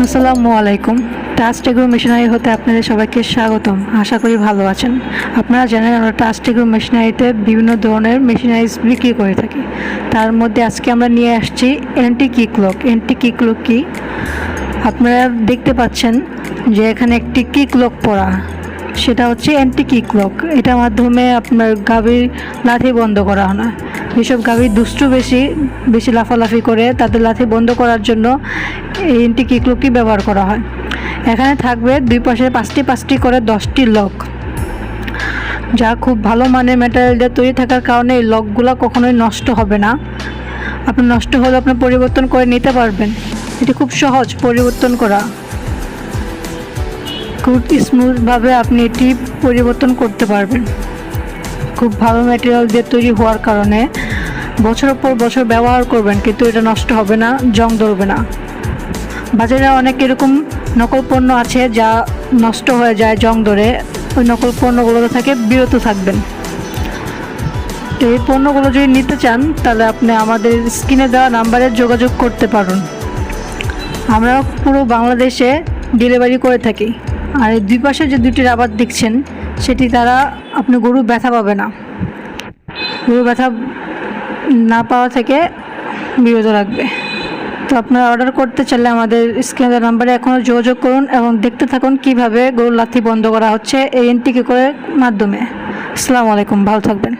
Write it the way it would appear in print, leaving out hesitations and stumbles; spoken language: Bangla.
আসসালামু আলাইকুম। টাস্ট এগ্রো মেশিনারি হতে আপনাদের সবাইকে স্বাগতম। আশা করি ভালো আছেন। আপনারা জানেন আমরা টাস্ট এগ্রো মেশিনারিতে বিভিন্ন ধরনের মেশিনারিজ বিক্রি করে থাকি। তার মধ্যে আজকে আমরা নিয়ে আসছি অ্যান্টি কিকলক। অ্যান্টি কিকলক কি আপনারা দেখতে পাচ্ছেন যে এখানে একটি কিকলক পড়া, সেটা হচ্ছে অ্যান্টি কিকলক। এটার মাধ্যমে আপনার গাভীর লাথি বন্ধ করা হয় না। যেসব গাভী দুষ্টু বেশি লাফালাফি করে তাদের লাথি বন্ধ করার জন্য এই অ্যান্টি কিকলকটি ব্যবহার করা হয়। এখানে থাকবে দুই পাশে পাঁচটি করে 10টি লক, যা খুব ভালো মানের ম্যাটেরিয়াল দিয়ে তৈরি থাকার কারণে এই লকগুলো কখনোই নষ্ট হবে না। আপনি নষ্ট হলে আপনি পরিবর্তন করে নিতে পারবেন। এটি খুব সহজ পরিবর্তন করা, খুব স্মুথভাবে আপনি এটি পরিবর্তন করতে পারবেন। খুব ভালো ম্যাটেরিয়াল দিয়ে তৈরি হওয়ার কারণে বছরের পর বছর ব্যবহার করবেন, কিন্তু এটা নষ্ট হবে না, জং ধরবে না। বাজারে অনেক এরকম নকল পণ্য আছে যা নষ্ট হয়ে যায় জং ধরে। ওই নকল পণ্যগুলো থেকে বিরত থাকবেন। তো এই পণ্যগুলো যদি নিতে চান তাহলে আপনি আমাদের স্ক্রিনে দেওয়া নাম্বারে যোগাযোগ করতে পারেন। আমরা পুরো বাংলাদেশে ডেলিভারি করে থাকি। আর এই দুই পাশে যে দুটি রাবার দেখছেন সেটি দ্বারা আপনি গরু ব্যথা পাবে না। গরু ব্যথা না পাওয়া থেকে বিরত রাখবে। তো আপনারা অর্ডার করতে চাইলে আমাদের স্ক্রিনে নাম্বারে এখনও যোগাযোগ করুন এবং দেখতে থাকুন কীভাবে গরুর লাথি বন্ধ করা হচ্ছে এই অ্যান্টি কিকলকের মাধ্যমে। আসসালামু আলাইকুম, ভালো থাকবেন।